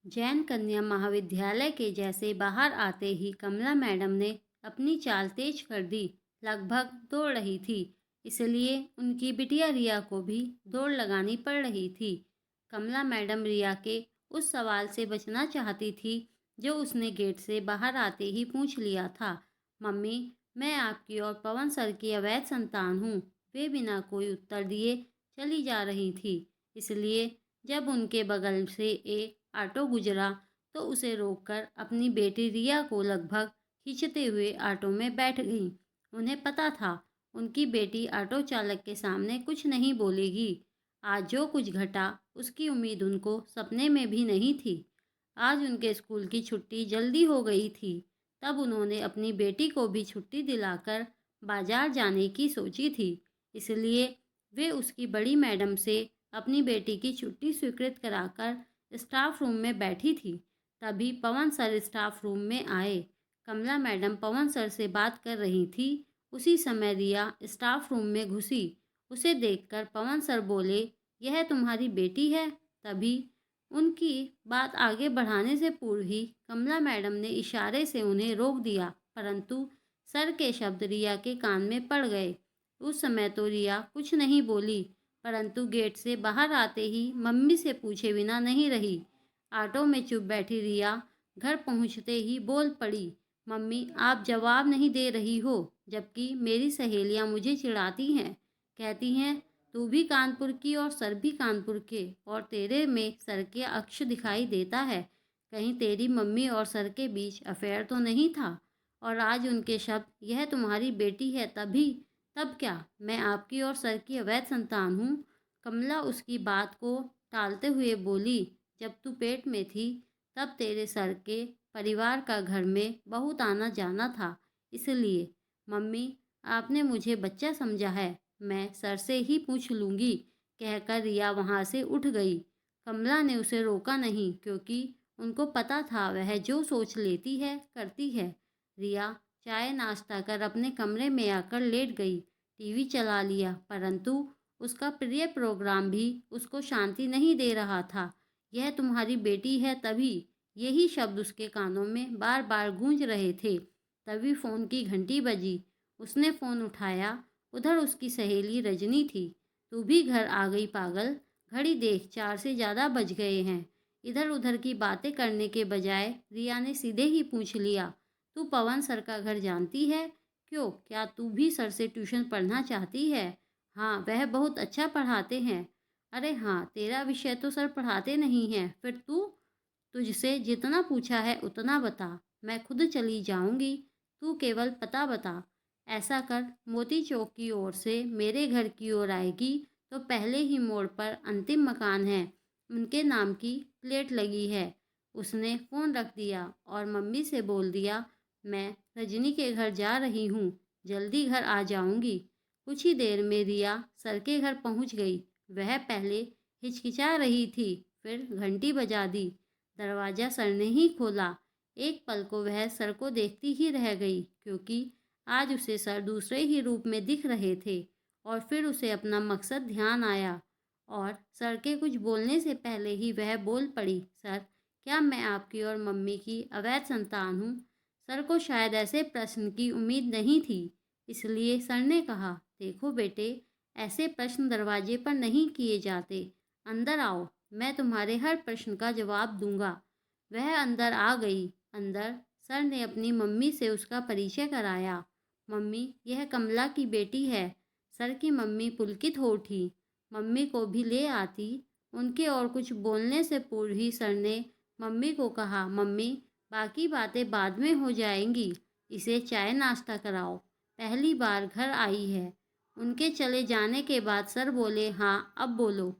जैन कन्या महाविद्यालय के जैसे बाहर आते ही कमला मैडम ने अपनी चाल तेज कर दी। लगभग दौड़ रही थी, इसलिए उनकी बिटिया रिया को भी दौड़ लगानी पड़ रही थी। कमला मैडम रिया के उस सवाल से बचना चाहती थी जो उसने गेट से बाहर आते ही पूछ लिया था। मम्मी, मैं आपकी और पवन सर की अवैध संतान हूँ। वे बिना कोई उत्तर दिए चली जा रही थी, इसलिए जब उनके बगल से एक ऑटो गुजरा तो उसे रोककर अपनी बेटी रिया को लगभग खींचते हुए ऑटो में बैठ गई। उन्हें पता था उनकी बेटी ऑटो चालक के सामने कुछ नहीं बोलेगी। आज जो कुछ घटा उसकी उम्मीद उनको सपने में भी नहीं थी। आज उनके स्कूल की छुट्टी जल्दी हो गई थी, तब उन्होंने अपनी बेटी को भी छुट्टी दिलाकर बाजार जाने की सोची थी। इसलिए वे उसकी बड़ी मैडम से अपनी बेटी की छुट्टी स्वीकृत कराकर स्टाफ रूम में बैठी थी। तभी पवन सर स्टाफ रूम में आए। कमला मैडम पवन सर से बात कर रही थी। उसी समय रिया स्टाफ रूम में घुसी। उसे देखकर पवन सर बोले, यह तुम्हारी बेटी है? तभी उनकी बात आगे बढ़ाने से पूर्व ही कमला मैडम ने इशारे से उन्हें रोक दिया, परंतु सर के शब्द रिया के कान में पड़ गए। उस समय तो रिया कुछ नहीं बोली, परंतु गेट से बाहर आते ही मम्मी से पूछे बिना नहीं रही। ऑटो में चुप बैठी रिया घर पहुंचते ही बोल पड़ी, मम्मी आप जवाब नहीं दे रही हो, जबकि मेरी सहेलियां मुझे चिढ़ाती हैं, कहती हैं तू भी कानपुर की और सर भी कानपुर के, और तेरे में सर के अक्ष दिखाई देता है। कहीं तेरी मम्मी और सर के बीच अफेयर तो नहीं था? और आज उनके शब्द यह तुम्हारी बेटी है, तभी तब क्या मैं आपकी और सर की अवैध संतान हूँ? कमला उसकी बात को टालते हुए बोली, जब तू पेट में थी तब तेरे सर के परिवार का घर में बहुत आना जाना था, इसलिए मम्मी आपने मुझे बच्चा समझा है, मैं सर से ही पूछ लूँगी, कहकर रिया वहाँ से उठ गई। कमला ने उसे रोका नहीं, क्योंकि उनको पता था वह जो सोच लेती है करती है। रिया चाय नाश्ता कर अपने कमरे में आकर लेट गई। टीवी चला लिया, परंतु उसका प्रिय प्रोग्राम भी उसको शांति नहीं दे रहा था। यह तुम्हारी बेटी है, तभी यही शब्द उसके कानों में बार बार गूंज रहे थे। तभी फ़ोन की घंटी बजी। उसने फ़ोन उठाया। उधर उसकी सहेली रजनी थी। तू भी घर आ गई पागल, घड़ी देख 4 से ज़्यादा बज गए हैं। इधर उधर की बातें करने के बजाय रिया ने सीधे ही पूछ लिया, तू पवन सर का घर जानती है? क्यों, क्या तू भी सर से ट्यूशन पढ़ना चाहती है? हाँ, वह बहुत अच्छा पढ़ाते हैं। अरे हाँ, तेरा विषय तो सर पढ़ाते नहीं हैं, फिर तू? तुझसे जितना पूछा है उतना बता, मैं खुद चली जाऊंगी, तू केवल पता बता। ऐसा कर, मोती चौक की ओर से मेरे घर की ओर आएगी तो पहले ही मोड़ पर अंतिम मकान है, उनके नाम की प्लेट लगी है। उसने फ़ोन रख दिया और मम्मी से बोल दिया, मैं रजनी के घर जा रही हूँ, जल्दी घर आ जाऊंगी। कुछ ही देर में रिया सर के घर पहुँच गई। वह पहले हिचकिचा रही थी, फिर घंटी बजा दी। दरवाज़ा सर ने ही खोला। एक पल को वह सर को देखती ही रह गई, क्योंकि आज उसे सर दूसरे ही रूप में दिख रहे थे। और फिर उसे अपना मकसद ध्यान आया, और सर के कुछ बोलने से पहले ही वह बोल पड़ी, सर, क्या मैं आपकी और मम्मी की अवैध संतान हूँ? सर को शायद ऐसे प्रश्न की उम्मीद नहीं थी, इसलिए सर ने कहा, देखो बेटे, ऐसे प्रश्न दरवाजे पर नहीं किए जाते। अंदर आओ, मैं तुम्हारे हर प्रश्न का जवाब दूंगा। वह अंदर आ गई। अंदर सर ने अपनी मम्मी से उसका परिचय कराया। मम्मी, यह कमला की बेटी है। सर की मम्मी पुलकित हो उठी। मम्मी को भी ले आती। उनके और कुछ बोलने से पूर्व ही सर ने मम्मी को कहा, मम्मी, बाकी बातें बाद में हो जाएंगी, इसे चाय नाश्ता कराओ, पहली बार घर आई है। उनके चले जाने के बाद सर बोले, हाँ अब बोलो।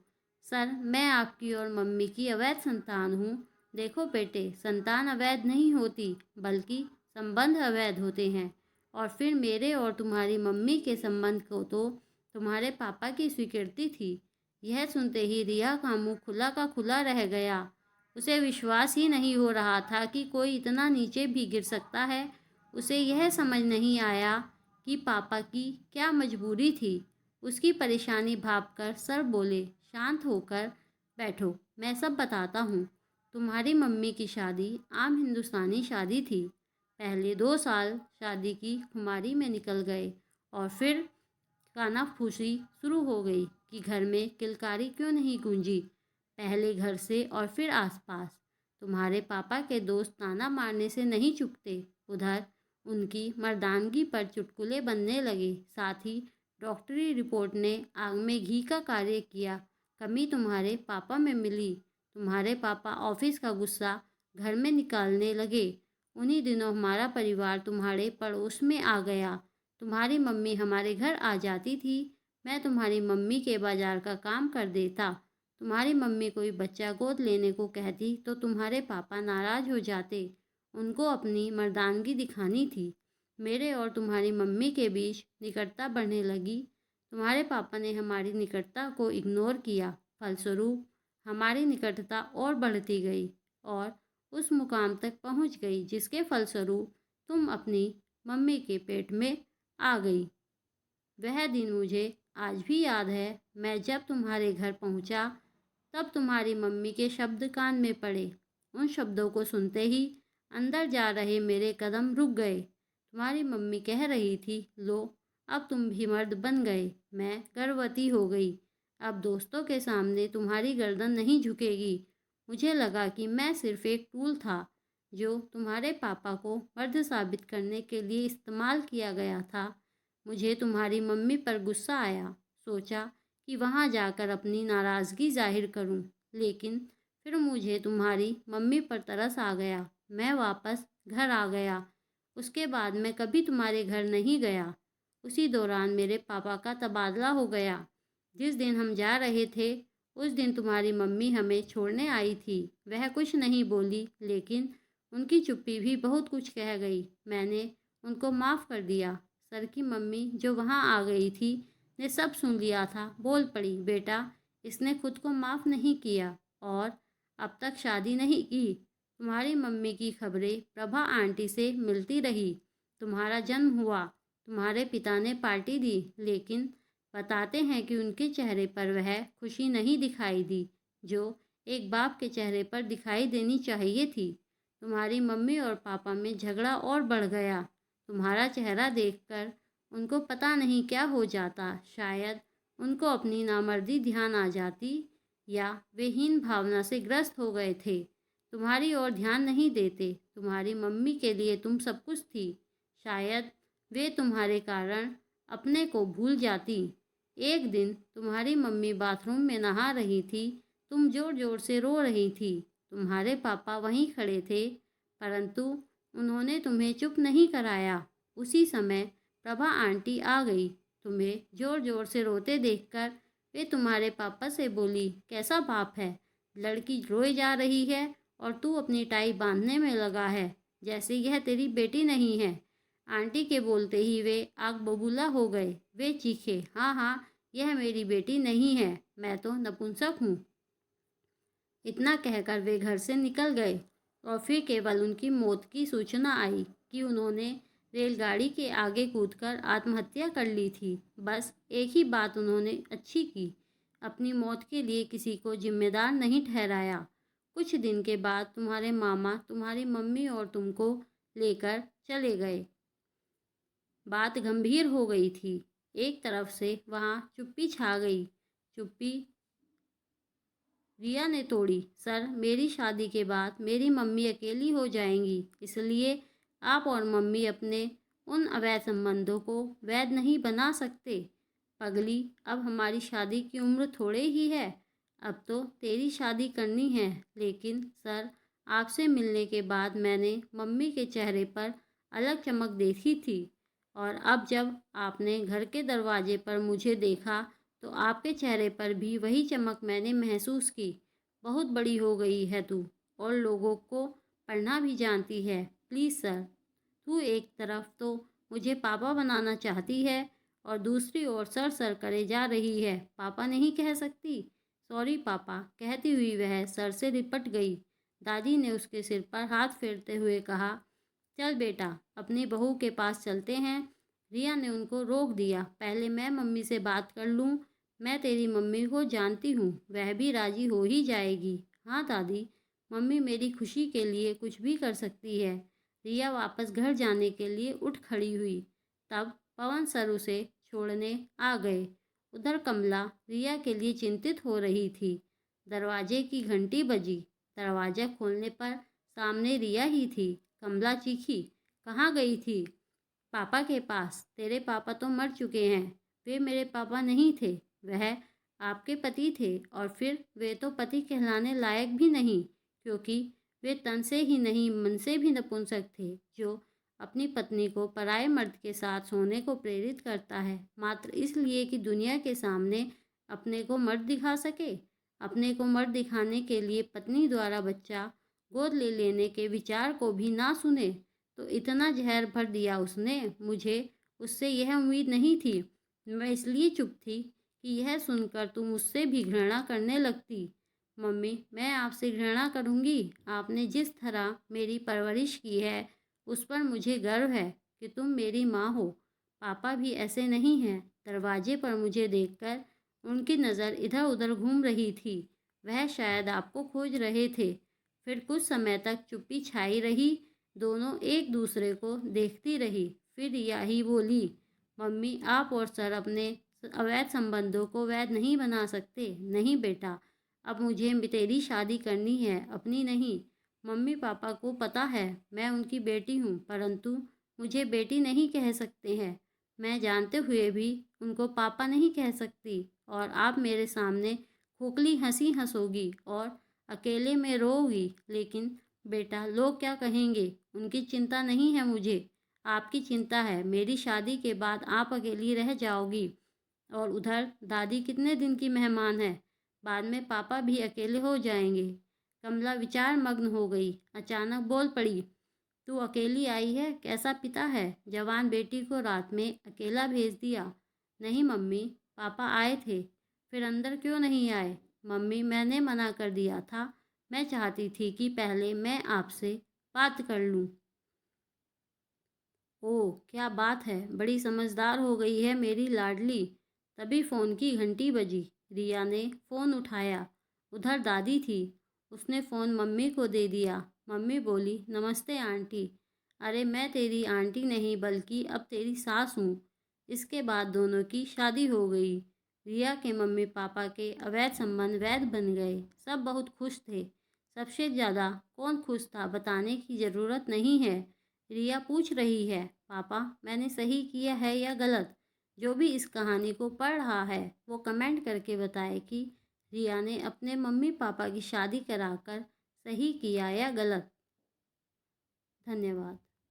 सर, मैं आपकी और मम्मी की अवैध संतान हूँ। देखो बेटे, संतान अवैध नहीं होती, बल्कि संबंध अवैध होते हैं। और फिर मेरे और तुम्हारी मम्मी के संबंध को तो तुम्हारे पापा की स्वीकृति थी। यह सुनते ही रिया का मुंह खुला का खुला रह गया। उसे विश्वास ही नहीं हो रहा था कि कोई इतना नीचे भी गिर सकता है। उसे यह समझ नहीं आया कि पापा की क्या मजबूरी थी। उसकी परेशानी भांप कर सर बोले, शांत होकर बैठो, मैं सब बताता हूँ। तुम्हारी मम्मी की शादी आम हिंदुस्तानी शादी थी। पहले 2 साल शादी की खुमारी में निकल गए और फिर कानाफूसी शुरू हो गई कि घर में किलकारी क्यों नहीं गूंजी। पहले घर से और फिर आसपास। तुम्हारे पापा के दोस्त ताना मारने से नहीं चुकते। उधर उनकी मर्दानगी पर चुटकुले बनने लगे। साथ ही डॉक्टरी रिपोर्ट ने आग में घी का कार्य किया। कमी तुम्हारे पापा में मिली। तुम्हारे पापा ऑफिस का गुस्सा घर में निकालने लगे। उन्हीं दिनों हमारा परिवार तुम्हारे पड़ोस में आ गया। तुम्हारी मम्मी हमारे घर आ जाती थी। मैं तुम्हारी मम्मी के बाजार का काम कर देता। तुम्हारी मम्मी कोई बच्चा गोद लेने को कहती तो तुम्हारे पापा नाराज हो जाते। उनको अपनी मर्दानगी दिखानी थी। मेरे और तुम्हारी मम्मी के बीच निकटता बढ़ने लगी। तुम्हारे पापा ने हमारी निकटता को इग्नोर किया। फलस्वरूप हमारी निकटता और बढ़ती गई और उस मुकाम तक पहुंच गई जिसके फलस्वरूप तुम अपनी मम्मी के पेट में आ गई। वह दिन मुझे आज भी याद है। मैं जब तुम्हारे घर पहुंचा तब तुम्हारी मम्मी के शब्द कान में पड़े। उन शब्दों को सुनते ही अंदर जा रहे मेरे कदम रुक गए। तुम्हारी मम्मी कह रही थी, लो अब तुम भी मर्द बन गए। मैं गर्भवती हो गई। अब दोस्तों के सामने तुम्हारी गर्दन नहीं झुकेगी। मुझे लगा कि मैं सिर्फ एक टूल था जो तुम्हारे पापा को मर्द साबित करने के लिए इस्तेमाल किया गया था। मुझे तुम्हारी मम्मी पर गुस्सा आया। सोचा कि वहाँ जाकर अपनी नाराज़गी जाहिर करूँ, लेकिन फिर मुझे तुम्हारी मम्मी पर तरस आ गया। मैं वापस घर आ गया। उसके बाद मैं कभी तुम्हारे घर नहीं गया। उसी दौरान मेरे पापा का तबादला हो गया। जिस दिन हम जा रहे थे उस दिन तुम्हारी मम्मी हमें छोड़ने आई थी। वह कुछ नहीं बोली, लेकिन उनकी चुप्पी भी बहुत कुछ कह गई। मैंने उनको माफ़ कर दिया। सर की मम्मी जो वहाँ आ गई थी ने सब सुन लिया था। बोल पड़ी, बेटा इसने खुद को माफ़ नहीं किया और अब तक शादी नहीं की। तुम्हारी मम्मी की खबरें प्रभा आंटी से मिलती रही। तुम्हारा जन्म हुआ। तुम्हारे पिता ने पार्टी दी, लेकिन बताते हैं कि उनके चेहरे पर वह खुशी नहीं दिखाई दी जो एक बाप के चेहरे पर दिखाई देनी चाहिए थी। तुम्हारी मम्मी और पापा में झगड़ा और बढ़ गया। तुम्हारा चेहरा देखकर उनको पता नहीं क्या हो जाता। शायद उनको अपनी नामर्दी ध्यान आ जाती या वे हीन भावना से ग्रस्त हो गए थे। तुम्हारी ओर ध्यान नहीं देते। तुम्हारी मम्मी के लिए तुम सब कुछ थी। शायद वे तुम्हारे कारण अपने को भूल जाती। एक दिन तुम्हारी मम्मी बाथरूम में नहा रही थी। तुम जोर जोर से रो रही थी। तुम्हारे पापा वहीं खड़े थे, परंतु उन्होंने तुम्हें चुप नहीं कराया। उसी समय प्रभा आंटी आ गई। तुम्हें जोर जोर से रोते देखकर वे तुम्हारे पापा से बोली, कैसा बाप है, लड़की रोए जा रही है और तू अपनी टाई बांधने में लगा है जैसे यह तेरी बेटी नहीं है। आंटी के बोलते ही वे आग बबूला हो गए। वे चीखे, हाँ हाँ, यह मेरी बेटी नहीं है, मैं तो नपुंसक हूँ। इतना कहकर वे घर से निकल गए और फिर केवल उनकी मौत की सूचना आई कि उन्होंने रेलगाड़ी के आगे कूदकर आत्महत्या कर ली थी। बस एक ही बात उन्होंने अच्छी की, अपनी मौत के लिए किसी को जिम्मेदार नहीं ठहराया। कुछ दिन के बाद तुम्हारे मामा तुम्हारी मम्मी और तुमको लेकर चले गए। बात गंभीर हो गई थी। एक तरफ से वहाँ चुप्पी छा गई। चुप्पी रिया ने तोड़ी। सर, मेरी शादी के बाद मेरी मम्मी अकेली हो जाएंगी, इसलिए आप और मम्मी अपने उन अवैध संबंधों को वैध नहीं बना सकते। पगली, अब हमारी शादी की उम्र थोड़े ही है। अब तो तेरी शादी करनी है। लेकिन सर, आपसे मिलने के बाद मैंने मम्मी के चेहरे पर अलग चमक देखी थी और अब जब आपने घर के दरवाजे पर मुझे देखा तो आपके चेहरे पर भी वही चमक मैंने महसूस की। बहुत बड़ी हो गई है तू और लोगों को पढ़ना भी जानती है। प्लीज़ सर, तू एक तरफ तो मुझे पापा बनाना चाहती है और दूसरी ओर सर सर करे जा रही है। पापा नहीं कह सकती? सॉरी पापा, कहती हुई वह सर से लिपट गई। दादी ने उसके सिर पर हाथ फेरते हुए कहा, चल बेटा, अपनी बहू के पास चलते हैं। रिया ने उनको रोक दिया। पहले मैं मम्मी से बात कर लूँ। मैं तेरी मम्मी को जानती हूँ, वह भी राजी हो ही जाएगी। हाँ दादी, मम्मी मेरी खुशी के लिए कुछ भी कर सकती है। रिया वापस घर जाने के लिए उठ खड़ी हुई। तब पवन सर उसे छोड़ने आ गए। उधर कमला रिया के लिए चिंतित हो रही थी। दरवाजे की घंटी बजी। दरवाजा खोलने पर सामने रिया ही थी। कमला चीखी, कहाँ गई थी? पापा के पास। तेरे पापा तो मर चुके हैं। वे मेरे पापा नहीं थे, वह आपके पति थे, और फिर वे तो पति कहलाने लायक भी नहीं, क्योंकि वे तन से ही नहीं मन से भी नपुंसक थे, जो अपनी पत्नी को पराये मर्द के साथ सोने को प्रेरित करता है, मात्र इसलिए कि दुनिया के सामने अपने को मर्द दिखा सके। अपने को मर्द दिखाने के लिए पत्नी द्वारा बच्चा गोद ले लेने के विचार को भी ना सुने, तो इतना जहर भर दिया उसने। मुझे उससे यह उम्मीद नहीं थी। मैं इसलिए चुप थी कि यह सुनकर तुम मुझसे भी घृणा करने लगती। मम्मी, मैं आपसे घृणा करूँगी? आपने जिस तरह मेरी परवरिश की है, उस पर मुझे गर्व है कि तुम मेरी माँ हो। पापा भी ऐसे नहीं हैं। दरवाजे पर मुझे देखकर उनकी नज़र इधर उधर घूम रही थी। वह शायद आपको खोज रहे थे। फिर कुछ समय तक चुप्पी छाई रही। दोनों एक दूसरे को देखती रही। फिर रिया ही बोली, मम्मी, आप और सर अपने अवैध संबंधों को वैध नहीं बना सकते। नहीं बेटा, अब मुझे तेरी शादी करनी है, अपनी नहीं। मम्मी पापा को पता है मैं उनकी बेटी हूँ, परंतु मुझे बेटी नहीं कह सकते हैं। मैं जानते हुए भी उनको पापा नहीं कह सकती, और आप मेरे सामने खोखली हंसी हंसोगी और अकेले में रोओगी। लेकिन बेटा, लोग क्या कहेंगे, उनकी चिंता नहीं है मुझे। आपकी चिंता है। मेरी शादी के बाद आप अकेली रह जाओगी, और उधर दादी कितने दिन की मेहमान है। बाद में पापा भी अकेले हो जाएंगे। कमला विचार मग्न हो गई। अचानक बोल पड़ी, तू अकेली आई है? कैसा पिता है, जवान बेटी को रात में अकेला भेज दिया? नहीं मम्मी, पापा आए थे। फिर अंदर क्यों नहीं आए? मम्मी, मैंने मना कर दिया था। मैं चाहती थी कि पहले मैं आपसे बात कर लूं। ओह, क्या बात है, बड़ी समझदार हो गई है मेरी लाडली। तभी फ़ोन की घंटी बजी। रिया ने फ़ोन उठाया। उधर दादी थी। उसने फ़ोन मम्मी को दे दिया। मम्मी बोली, नमस्ते आंटी। अरे, मैं तेरी आंटी नहीं बल्कि अब तेरी सास हूँ। इसके बाद दोनों की शादी हो गई। रिया के मम्मी पापा के अवैध संबंध वैध बन गए। सब बहुत खुश थे। सबसे ज़्यादा कौन खुश था बताने की ज़रूरत नहीं है। रिया पूछ रही है, पापा, मैंने सही किया है या गलत? जो भी इस कहानी को पढ़ रहा है वो कमेंट करके बताए कि रिया ने अपने मम्मी पापा की शादी कराकर सही किया या गलत। धन्यवाद।